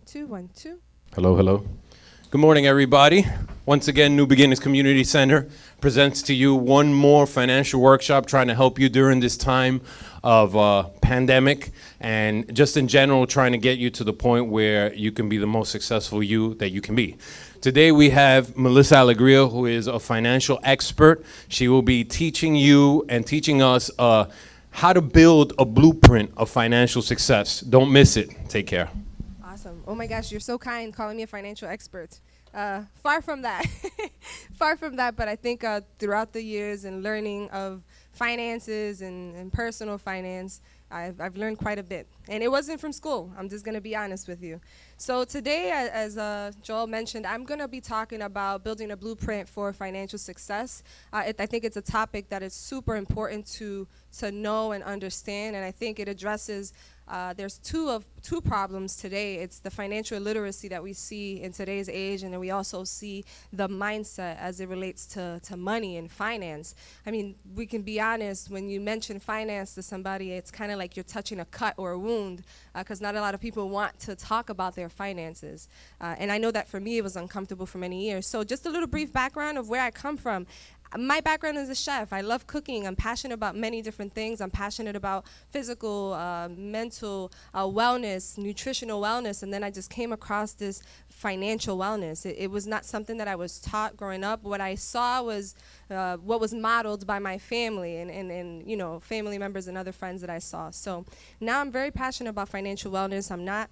Two, 1, 2. Hello, hello. Good morning, everybody. Once again, New Beginnings Community Center presents to you one more financial workshop trying to help you during this time of pandemic and just in general trying to get you to the point where you can be the most successful you that you can be. Today we have Melissa Alegria, who is a financial expert. She will be teaching you and teaching us how to build a blueprint of financial success. Don't miss it. Take care. Awesome. Oh my gosh, you're so kind calling me a financial expert. Far from that. Far from that, but I think throughout the years and learning of finances and personal finance, I've learned quite a bit. And it wasn't from school. I'm just going to be honest with you. So today, as Joel mentioned, I'm going to be talking about building a blueprint for financial success. I think it's a topic that is super important to know and understand, and I think it addresses there's two problems today. It's the financial illiteracy that we see in today's age, and then we also see the mindset as it relates to money and finance. I mean, we can be honest, when you mention finance to somebody, it's kind of like you're touching a cut or a wound, because not a lot of people want to talk about their finances. And I know that for me, it was uncomfortable for many years. So just a little brief background of where I come from. My background is a chef. I love cooking. I'm passionate about many different things. I'm passionate about physical, mental wellness, nutritional wellness, and then I just came across this financial wellness. It was not something that I was taught growing up. What I saw was what was modeled by my family and you know, family members and other friends that I saw. So now I'm very passionate about financial wellness. I'm not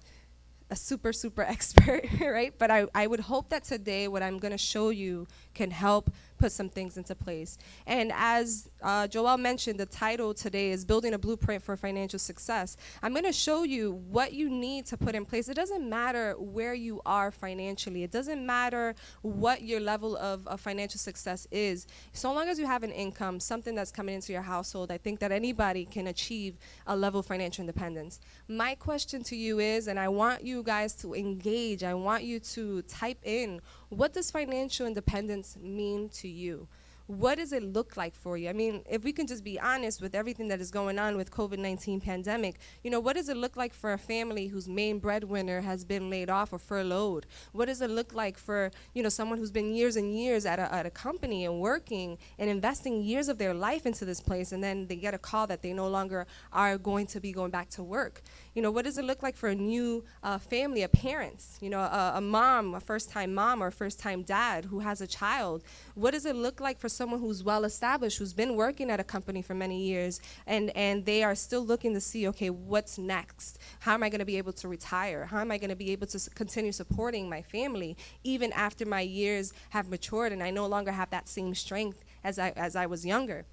a super expert, right? But I would hope that today what I'm going to show you can help put some things into place. And as Joel mentioned, the title today is Building a Blueprint for Financial Success. I'm going to show you what you need to put in place. It doesn't matter where you are financially. It doesn't matter what your level of financial success is. So long as you have an income, something that's coming into your household, I think that anybody can achieve a level of financial independence. My question to you is, and I want you guys to engage, I want you to type in, what does financial independence mean to you? What does it look like for you? I mean, if we can just be honest with everything that is going on with COVID-19 pandemic, you know, what does it look like for a family whose main breadwinner has been laid off or furloughed? What does it look like for, you know, someone who's been years and years at a company and working and investing years of their life into this place, and then they get a call that they no longer are going to be going back to work? You know, what does it look like for a new family, a parent, you know, a mom, a first-time mom or a first-time dad who has a child? What does it look like for someone who's well-established, who's been working at a company for many years, and they are still looking to see, okay, what's next? How am I going to be able to retire? How am I going to be able to continue supporting my family even after my years have matured and I no longer have that same strength as I was younger?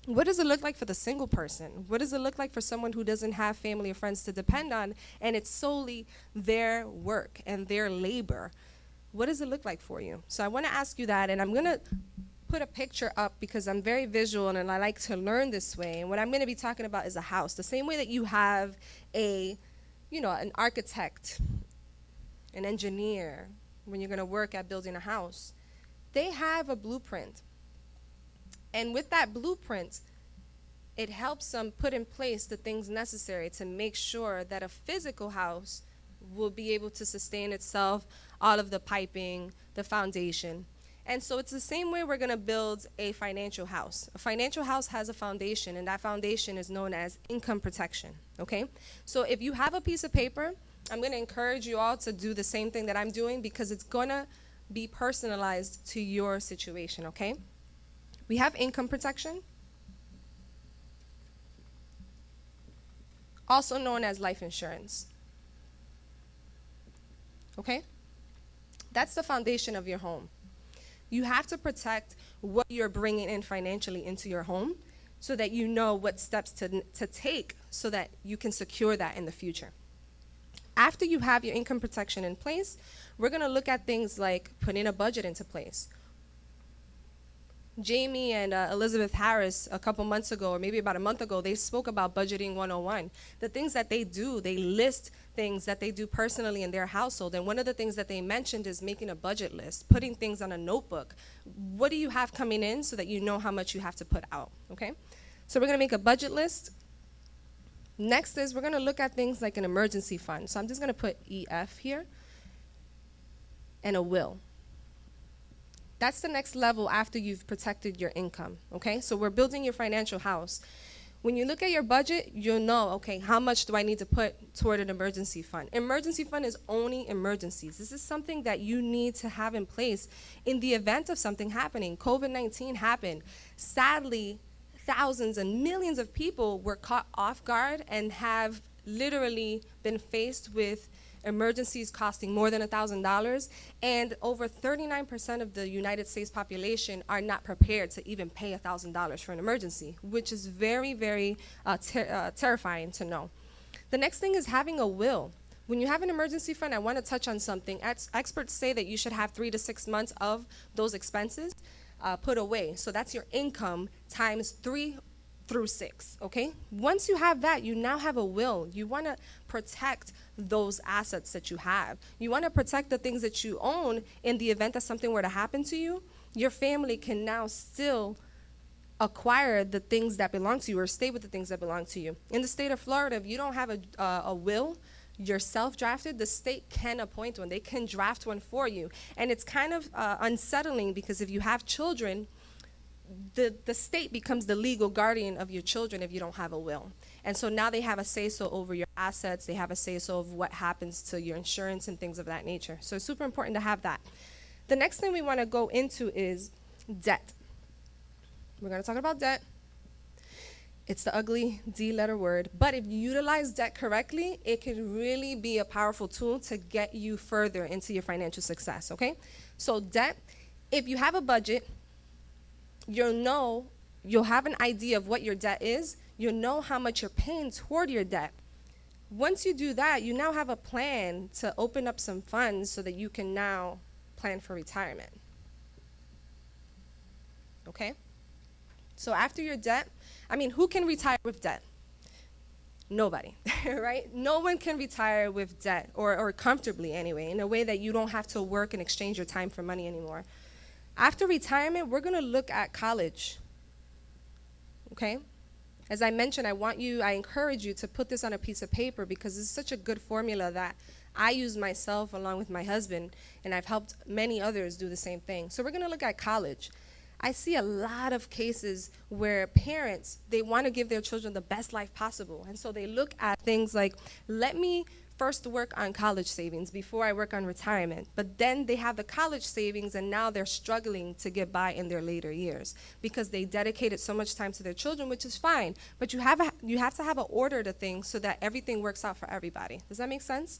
What does it look like for the single person? What does it look like for someone who doesn't have family or friends to depend on, and it's solely their work and their labor? What does it look like for you? So I want to ask you that, and I'm going to put a picture up because I'm very visual and I like to learn this way. And what I'm going to be talking about is a house. The same way that you have an architect, an engineer, when you're going to work at building a house, they have a blueprint. And with that blueprint, it helps them put in place the things necessary to make sure that a physical house will be able to sustain itself, all of the piping, the foundation. And so it's the same way we're going to build a financial house. A financial house has a foundation, and that foundation is known as income protection, okay? So if you have a piece of paper, I'm going to encourage you all to do the same thing that I'm doing because it's going to be personalized to your situation, okay? We have income protection, also known as life insurance, okay? That's the foundation of your home. You have to protect what you're bringing in financially into your home so that you know what steps to take so that you can secure that in the future. After you have your income protection in place, we're going to look at things like putting a budget into place. Jamie and Elizabeth Harris a couple months ago, or maybe about a month ago, they spoke about budgeting 101. The things that they do, they list things that they do personally in their household. And one of the things that they mentioned is making a budget list, putting things on a notebook. What do you have coming in so that you know how much you have to put out, okay? So we're going to make a budget list. Next is we're going to look at things like an emergency fund. So I'm just going to put EF here, and a will. That's the next level after you've protected your income, okay? So we're building your financial house. When you look at your budget, you'll know, okay, how much do I need to put toward an emergency fund? Emergency fund is only emergencies. This is something that you need to have in place in the event of something happening. COVID-19 happened. Sadly, thousands and millions of people were caught off guard and have literally been faced with emergencies costing more than $1,000, and over 39% of the United States population are not prepared to even pay $1,000 for an emergency, which is very, very terrifying to know. The next thing is having a will. When you have an emergency fund, I want to touch on something. Experts say that you should have 3 to 6 months of those expenses put away. So that's your income times 3 through 6, okay? Once you have that, you now have a will. You want to protect those assets that you have. You want to protect the things that you own in the event that something were to happen to you. Your family can now still acquire the things that belong to you or stay with the things that belong to you. In the state of Florida, if you don't have a will, yourself drafted, the state can appoint one. They can draft one for you. And it's kind of unsettling because if you have children, the state becomes the legal guardian of your children if you don't have a will. And so now they have a say-so over your assets. They have a say-so of what happens to your insurance and things of that nature. So it's super important to have that. The next thing we want to go into is debt. We're going to talk about debt. It's the ugly D-letter word. But if you utilize debt correctly, it can really be a powerful tool to get you further into your financial success, okay? So debt, if you have a budget, you'll have an idea of what your debt is. You'll know how much you're paying toward your debt. Once you do that, you now have a plan to open up some funds so that you can now plan for retirement. Okay? So after your debt, who can retire with debt? Nobody, right? No one can retire with debt, or comfortably anyway, in a way that you don't have to work and exchange your time for money anymore. After retirement, we're going to look at college, okay? As I mentioned, I encourage you to put this on a piece of paper because it's such a good formula that I use myself along with my husband, and I've helped many others do the same thing. So we're going to look at college. I see a lot of cases where parents, they want to give their children the best life possible, and so they look at things like, let me first work on college savings before I work on retirement. But then they have the college savings and now they're struggling to get by in their later years because they dedicated so much time to their children, which is fine. But you have to have an order to things so that everything works out for everybody. Does that make sense?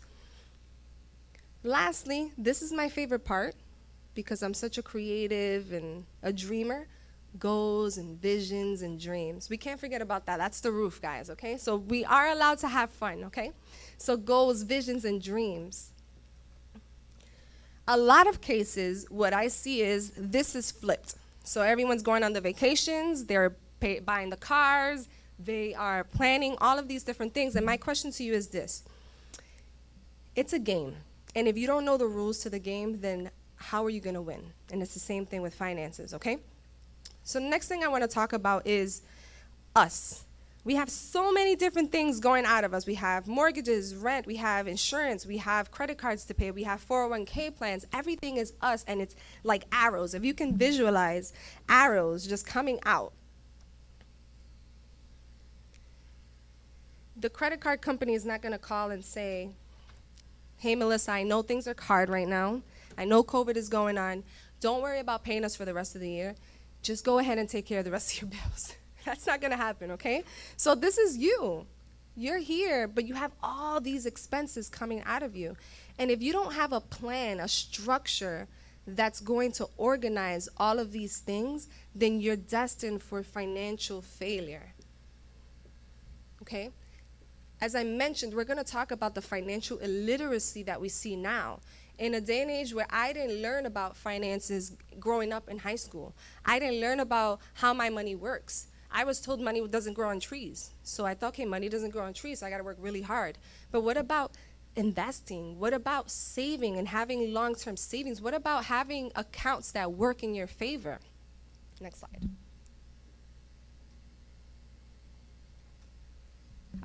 Lastly, this is my favorite part because I'm such a creative and a dreamer. Goals and visions and dreams. We can't forget about that. That's the roof, guys, okay? So we are allowed to have fun, okay? So goals, visions, and dreams. A lot of cases, what I see is this is flipped. So everyone's going on the vacations, they're buying the cars, they are planning all of these different things. And my question to you is this. It's a game. And if you don't know the rules to the game, then how are you going to win? And it's the same thing with finances, okay? So the next thing I want to talk about is us. We have so many different things going out of us. We have mortgages, rent, we have insurance, we have credit cards to pay, we have 401k plans. Everything is us, and it's like arrows. If you can visualize arrows just coming out. The credit card company is not going to call and say, hey, Melissa, I know things are hard right now. I know COVID is going on. Don't worry about paying us for the rest of the year. Just go ahead and take care of the rest of your bills. That's not going to happen, okay? So this is you. You're here, but you have all these expenses coming out of you. And if you don't have a plan, a structure that's going to organize all of these things, then you're destined for financial failure, okay? As I mentioned, we're going to talk about the financial illiteracy that we see now. In a day and age where I didn't learn about finances growing up in high school. I didn't learn about how my money works. I was told money doesn't grow on trees. So I thought, okay, money doesn't grow on trees, so I got to work really hard. But what about investing? What about saving and having long-term savings? What about having accounts that work in your favor? Next slide.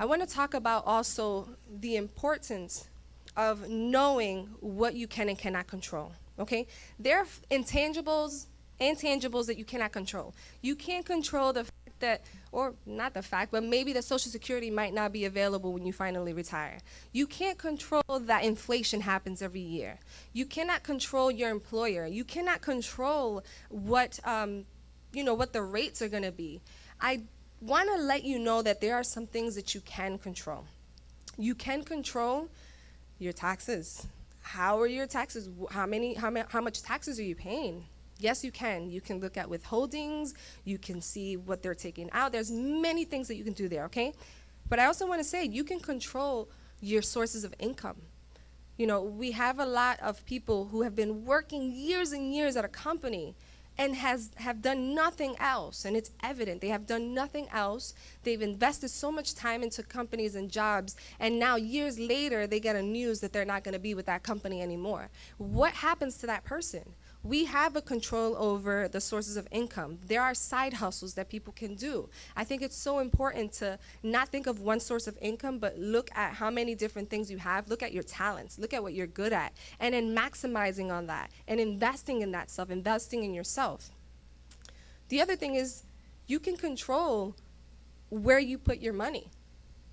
I want to talk about also the importance of knowing what you can and cannot control, okay? There are intangibles and tangibles that you cannot control. You can't control the fact that, or not the fact, but maybe that Social Security might not be available when you finally retire. You can't control that inflation happens every year. You cannot control your employer. You cannot control what, what the rates are going to be. I want to let you know that there are some things that you can control. You can control your taxes. How are your taxes? How much taxes are you paying? Yes, you can. You can look at withholdings. You can see what they're taking out. There's many things that you can do there, okay? But I also want to say you can control your sources of income. You know, we have a lot of people who have been working years and years at a company and have done nothing else, and it's evident. They have done nothing else. They've invested so much time into companies and jobs, and now years later, they get a news that they're not going to be with that company anymore. What happens to that person? We have a control over the sources of income. There are side hustles that people can do. I think it's so important to not think of one source of income, but look at how many different things you have. Look at your talents. Look at what you're good at. And then maximizing on that and investing in that stuff, investing in yourself. The other thing is you can control where you put your money.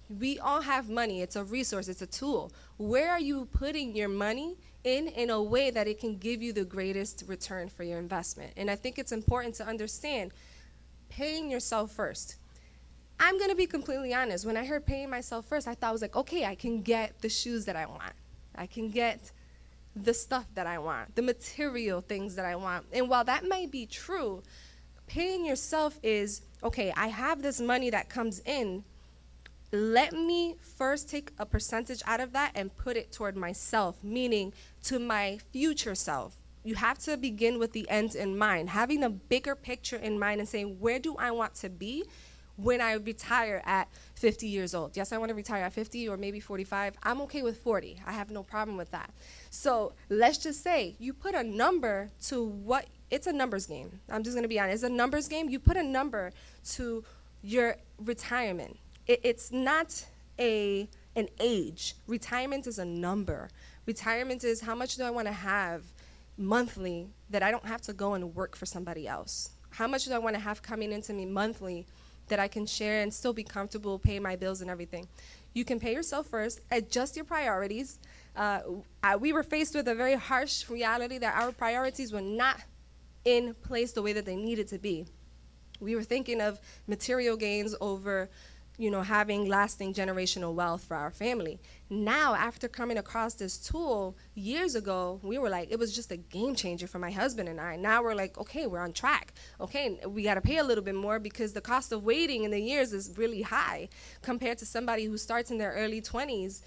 We all have money. It's a resource. It's a tool. Where are you putting your money in a way that it can give you the greatest return for your investment? And I think it's important to understand paying yourself first. I'm going to be completely honest. When I heard paying myself first, I thought I was like, okay, I can get the shoes that I want. I can get the stuff that I want, the material things that I want. And while that might be true, paying yourself is, okay, I have this money that comes in. Let me first take a percentage out of that and put it toward myself, meaning to my future self. You have to begin with the end in mind, having a bigger picture in mind and saying, where do I want to be when I retire at 50 years old? Yes, I want to retire at 50 or maybe 45. I'm okay with 40. I have no problem with that. So let's just say you put a number to what, it's a numbers game. I'm just going to be honest. It's a numbers game. You put a number to your retirement. It's not an age. Retirement is a number. Retirement is how much do I want to have monthly that I don't have to go and work for somebody else? How much do I want to have coming into me monthly that I can share and still be comfortable, pay my bills and everything? You can pay yourself first, adjust your priorities. We were faced with a very harsh reality that our priorities were not in place the way that they needed to be. We were thinking of material gains over having lasting generational wealth for our family. Now, after coming across this tool years ago, we were like, it was just a game changer for my husband and I. Now we're like, okay, we're on track. Okay, we got to pay a little bit more because the cost of waiting in the years is really high compared to somebody who starts in their early 20s,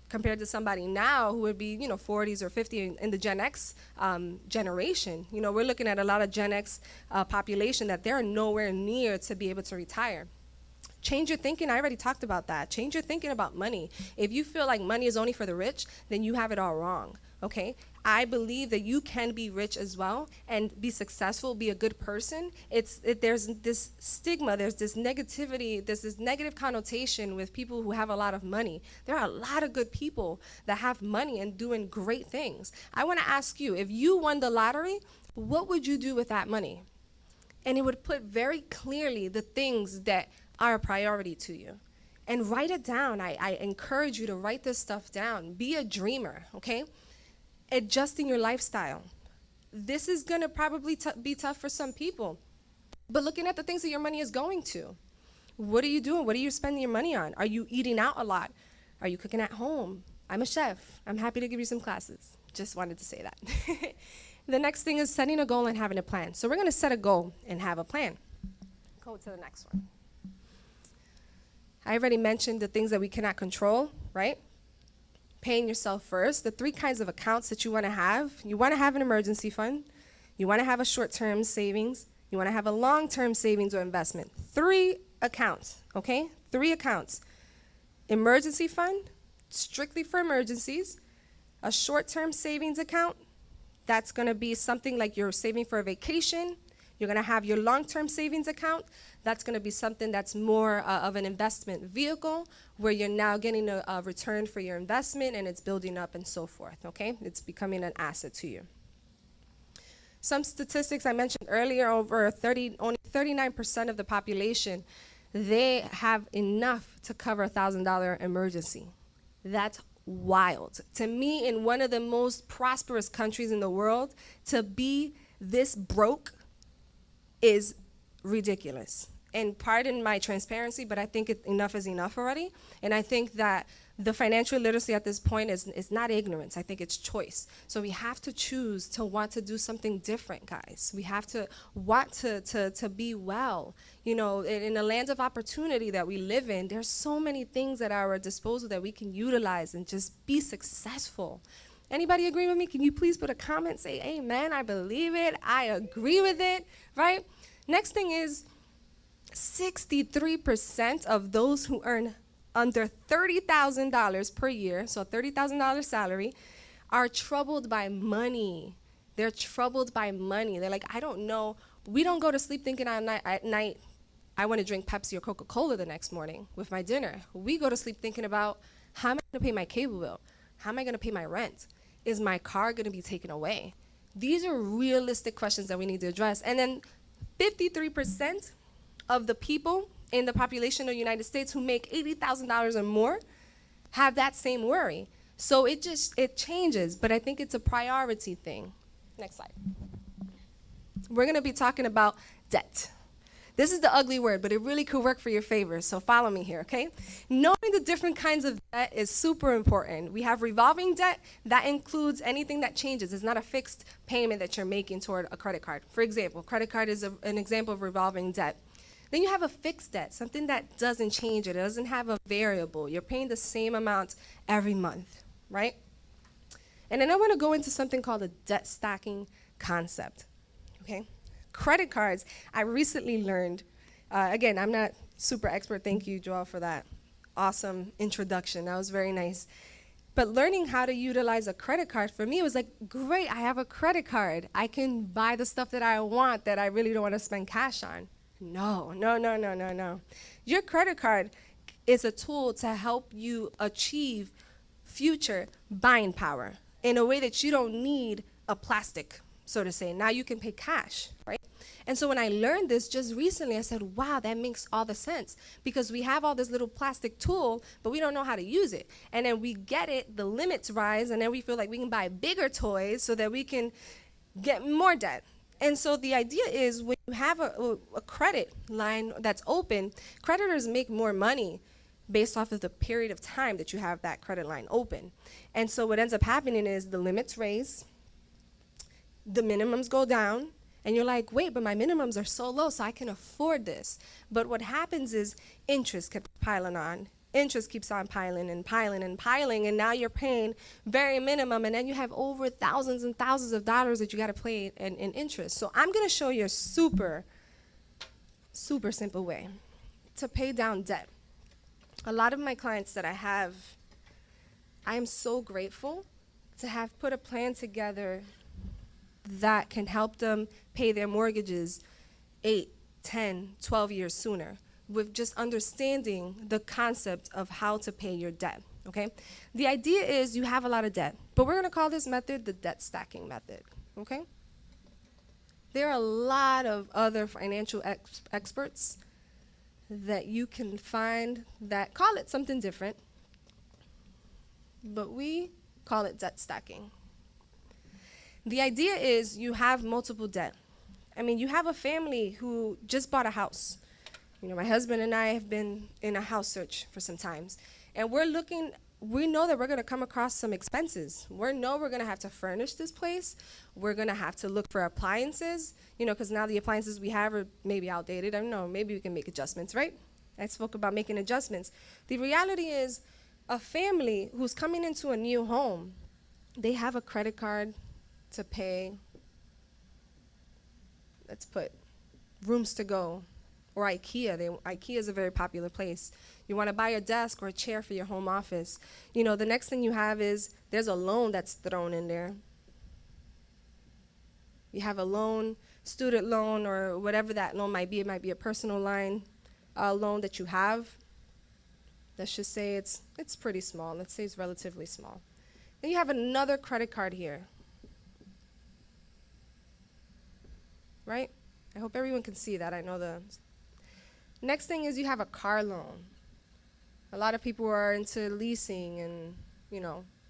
compared to somebody now who would be, 40s or 50 in the Gen X generation. We're looking at a lot of Gen X population that they're nowhere near to be able to retire. Change your thinking. I already talked about that. Change your thinking about money. If you feel like money is only for the rich, then you have it all wrong, okay? I believe that you can be rich as well and be successful, be a good person. There's this stigma, there's this negativity, there's this negative connotation with people who have a lot of money. There are a lot of good people that have money and doing great things. I want to ask you, if you won the lottery, what would you do with that money? And it would put very clearly the things that are a priority to you. And write it down. I encourage you to write this stuff down. Be a dreamer, okay? Adjusting your lifestyle. This is going to probably be tough for some people. But looking at the things that your money is going to. What are you doing? What are you spending your money on? Are you eating out a lot? Are you cooking at home? I'm a chef. I'm happy to give you some classes. Just wanted to say that. The next thing is setting a goal and having a plan. So we're going to set a goal and have a plan. Go to the next one. I already mentioned the things that we cannot control, right? Paying yourself first. The 3 kinds of accounts that you want to have. You want to have an emergency fund. You want to have a short-term savings. You want to have a long-term savings or investment. 3 accounts, okay? 3 accounts. Emergency fund, strictly for emergencies. A short-term savings account, that's going to be something like you're saving for a vacation. You're going to have your long-term savings account. That's going to be something that's more of an investment vehicle where you're now getting a return for your investment and it's building up and so forth, okay? It's becoming an asset to you. Some statistics I mentioned earlier, only 39% of the population, they have enough to cover a $1,000 emergency. That's wild. To me, in one of the most prosperous countries in the world, to be this broke is ridiculous. And pardon my transparency, but I think enough is enough already. And I think that the financial literacy at this point is not ignorance. I think it's choice. So we have to choose to want to do something different, guys. We have to want to be well. You know, in the land of opportunity that we live in, there's so many things at our disposal that we can utilize and just be successful. Anybody agree with me? Can you please put a comment, say, amen, I believe it, I agree with it, right? Next thing is 63% of those who earn under $30,000 per year, so $30,000 salary, are troubled by money. They're troubled by money. They're like, I don't know. We don't go to sleep thinking at night, I want to drink Pepsi or Coca-Cola the next morning with my dinner. We go to sleep thinking about, how am I going to pay my cable bill? How am I going to pay my rent? Is my car going to be taken away? These are realistic questions that we need to address. And then 53% of the people in the population of the United States who make $80,000 or more have that same worry. So it changes, but I think it's a priority thing. Next slide. We're going to be talking about debt. This is the ugly word, but it really could work for your favor, so follow me here, okay? Knowing the different kinds of debt is super important. We have revolving debt. That includes anything that changes. It's not a fixed payment that you're making toward a credit card. For example, credit card is an example of revolving debt. Then you have a fixed debt, something that doesn't change. It doesn't have a variable. You're paying the same amount every month, right? And then I want to go into something called a debt stacking concept, okay? Credit cards, I recently learned, again, I'm not super expert. Thank you, Joel, for that awesome introduction. That was very nice. But learning how to utilize a credit card for me was like, great, I have a credit card. I can buy the stuff that I want that I really don't want to spend cash on. No. Your credit card is a tool to help you achieve future buying power in a way that you don't need a plastic, so to say. Now you can pay cash, right? And so when I learned this just recently, I said, wow, that makes all the sense, because we have all this little plastic tool, but we don't know how to use it. And then we get it, the limits rise, and then we feel like we can buy bigger toys so that we can get more debt. And so the idea is, when you have a credit line that's open, creditors make more money based off of the period of time that you have that credit line open. And so what ends up happening is the limits raise, the minimums go down, and you're like, wait, but my minimums are so low, so I can afford this. But what happens is interest keeps piling on. Interest keeps on piling and piling and piling, and now you're paying very minimum, and then you have over thousands and thousands of dollars that you got to pay in interest. So I'm going to show you a super simple way to pay down debt. A lot of my clients that I am so grateful to have put a plan together that can help them pay their mortgages 8, 10, 12 years sooner, with just understanding the concept of how to pay your debt, okay? The idea is you have a lot of debt, but we're gonna call this method the debt stacking method, okay? There are a lot of other financial experts that you can find that call it something different, but we call it debt stacking. The idea is you have multiple debt. I mean, you have a family who just bought a house. You know, my husband and I have been in a house search for some times, and we know that we're going to come across some expenses. We know we're going to have to furnish this place. We're going to have to look for appliances, you know, because now the appliances we have are maybe outdated. I don't know, maybe we can make adjustments, right? I spoke about making adjustments. The reality is, a family who's coming into a new home, they have a credit card to pay, let's put rooms to go, or IKEA. IKEA is a very popular place. You want to buy a desk or a chair for your home office. You know, the next thing you have is there's a loan that's thrown in there. You have a loan student loan or whatever that loan might be. It might be a personal line loan that you have. Let's just say it's pretty small. Let's say it's relatively small. Then you have another credit card here. Right? I hope everyone can see that. I know the next thing is you have a car loan. A lot of people are into leasing and,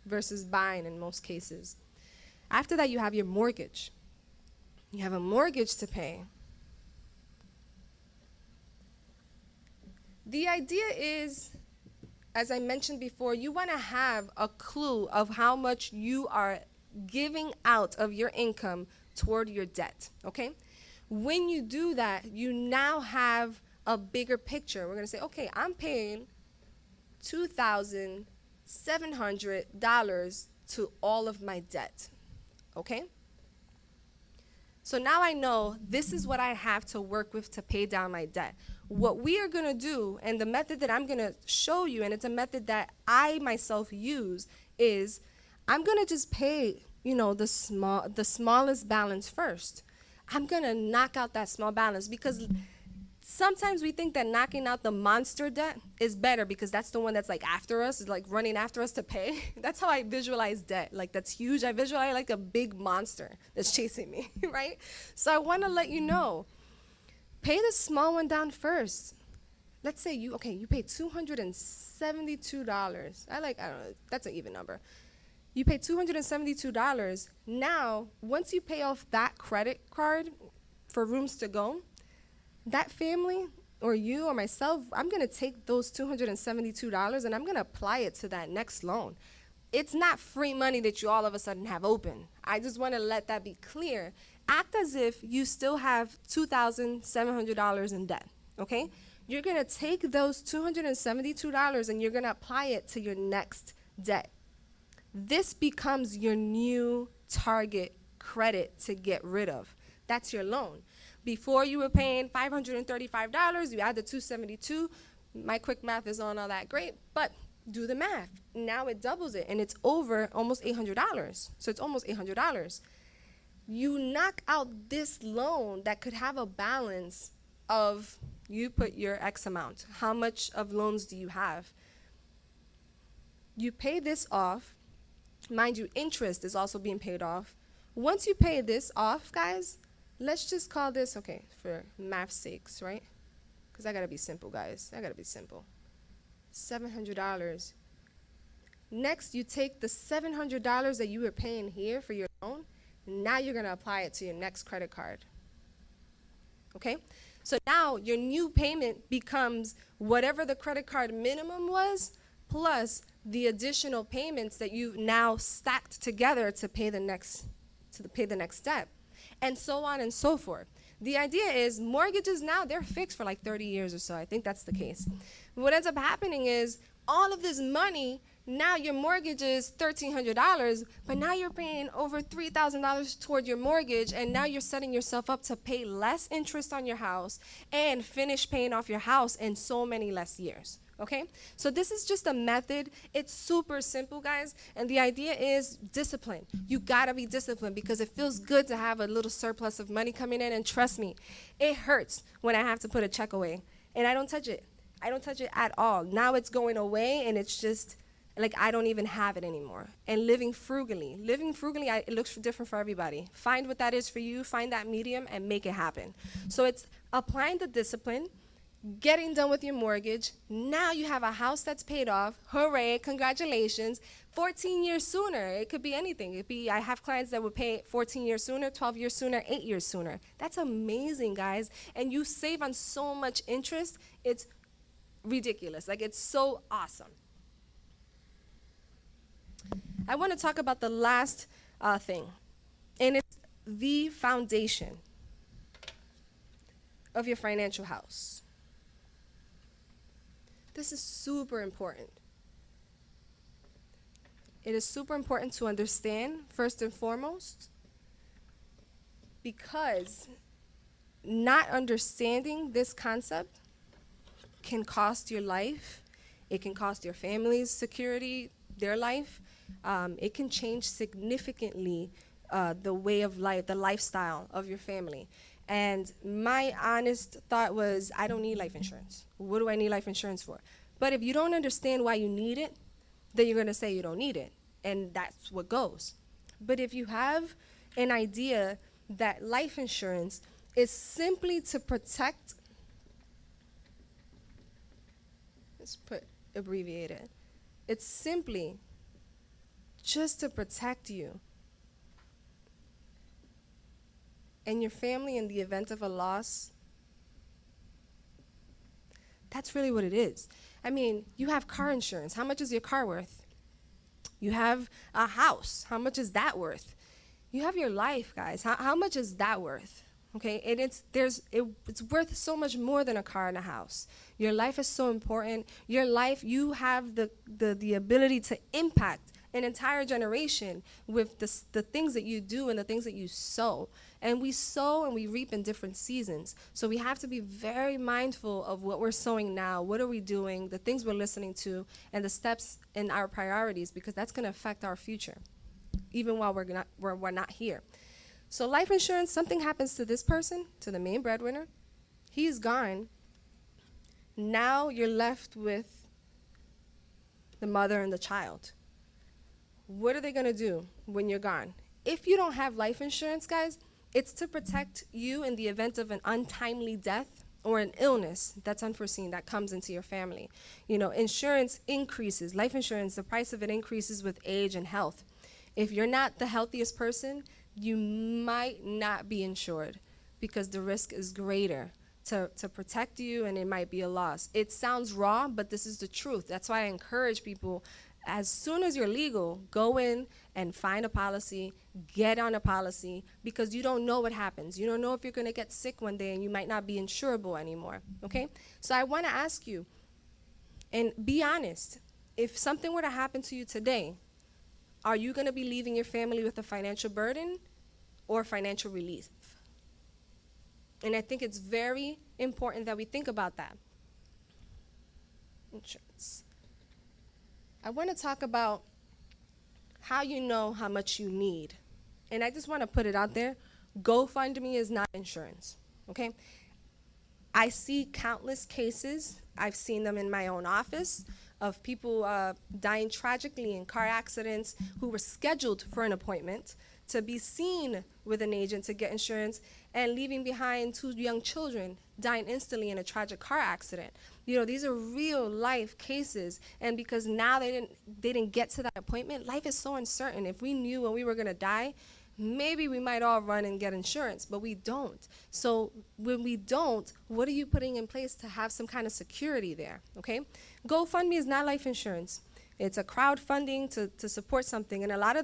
versus buying in most cases. After that, you have your mortgage. You have a mortgage to pay. The idea is, as I mentioned before, you want to have a clue of how much you are giving out of your income toward your debt, okay? When you do that, you now have a bigger picture. We're going to say, okay, I'm paying $2,700 to all of my debt, okay? So now I know this is what I have to work with to pay down my debt. What we are going to do, and the method that I'm going to show you, and it's a method that I myself use, is I'm going to just pay, the smallest balance first. I'm going to knock out that small balance because sometimes we think that knocking out the monster debt is better because that's the one that's like after us, is like running after us to pay. That's how I visualize debt. Like that's huge. I visualize like a big monster that's chasing me, right? So I want to let you know, pay the small one down first. Let's say you pay $272. I don't know, that's an even number. You pay $272. Now, once you pay off that credit card for rooms to go, that family or you or myself, I'm going to take those $272 and I'm going to apply it to that next loan. It's not free money that you all of a sudden have open. I just want to let that be clear. Act as if you still have $2,700 in debt, okay? You're going to take those $272 and you're going to apply it to your next debt. This becomes your new target credit to get rid of. That's your loan. Before you were paying $535, you add the $272. My quick math is not all that great, but do the math. Now it doubles it, and it's over almost $800. So it's almost $800. You knock out this loan that could have a balance of, you put your X amount. How much of loans do you have? You pay this off. Mind you, interest is also being paid off. Once you pay this off, guys, let's just call this, okay, for math's sakes, right? Because I got to be simple, guys. I got to be simple. $700. Next, you take the $700 that you were paying here for your loan. Now you're going to apply it to your next credit card. Okay? So now your new payment becomes whatever the credit card minimum was, plus the additional payments that you've now stacked together to pay the next step, and so on and so forth. The idea is mortgages now, they're fixed for like 30 years or so. I think that's the case. What ends up happening is all of this money, now your mortgage is $1,300, but now you're paying over $3,000 toward your mortgage, and now you're setting yourself up to pay less interest on your house and finish paying off your house in so many less years. Okay? So this is just a method. It's super simple, guys. And the idea is discipline. You gotta be disciplined because it feels good to have a little surplus of money coming in. And trust me, it hurts when I have to put a check away. And I don't touch it. I don't touch it at all. Now it's going away and it's just like I don't even have it anymore. And living frugally, it looks different for everybody. Find what that is for you, find that medium and make it happen. So it's applying the discipline, getting done with your mortgage. Now you have a house that's paid off. Hooray, congratulations. 14 years sooner. It could be anything. It could be, I have clients that would pay 14 years sooner, 12 years sooner, 8 years sooner. That's amazing, guys. And you save on so much interest. It's ridiculous. Like, it's so awesome. I want to talk about the last thing, and it's the foundation of your financial house. This is super important. It is super important to understand, first and foremost, because not understanding this concept can cost your life. It can cost your family's security, their life. It can change significantly the way of life, the lifestyle of your family. And my honest thought was, I don't need life insurance. What do I need life insurance for? But if you don't understand why you need it, then you're going to say you don't need it. And that's what goes. But if you have an idea that life insurance is simply to protect, let's put abbreviated, it's simply just to protect you and your family in the event of a loss, that's really what it is. I mean, you have car insurance. How much is your car worth? You have a house. How much is that worth? You have your life, guys. How much is that worth? Okay, and it's worth so much more than a car and a house. Your life is so important. Your life, you have the ability to impact an entire generation with the things that you do and the things that you sow. And we sow and we reap in different seasons. So we have to be very mindful of what we're sowing now, what are we doing, the things we're listening to, and the steps in our priorities, because that's going to affect our future, even while we're not here. So life insurance, something happens to this person, to the main breadwinner, he's gone. Now you're left with the mother and the child. What are they going to do when you're gone? If you don't have life insurance, guys, it's to protect you in the event of an untimely death or an illness that's unforeseen that comes into your family. You know, insurance increases. Life insurance, the price of it increases with age and health. If you're not the healthiest person, you might not be insured because the risk is greater to protect you, and it might be a loss. It sounds raw, but this is the truth. That's why I encourage people, as soon as you're legal, go in and find a policy, get on a policy, because you don't know what happens. You don't know if you're going to get sick one day and you might not be insurable anymore, okay? So I want to ask you, and be honest, if something were to happen to you today, are you going to be leaving your family with a financial burden or financial relief? And I think it's very important that we think about that. Insurance. I want to talk about how you know how much you need. And I just want to put it out there. Gofundme is not insurance, okay? I see countless cases. I've seen them in my own office of people dying tragically in car accidents who were scheduled for an appointment to be seen with an agent to get insurance, and leaving behind 2 young children dying instantly in a tragic car accident. You know, these are real life cases, and because now they didn't get to that appointment, life is so uncertain. If we knew when we were gonna die, maybe we might all run and get insurance, but we don't. So when we don't, what are you putting in place to have some kind of security there, okay? GoFundMe is not life insurance. It's a crowdfunding to support something, and a lot of the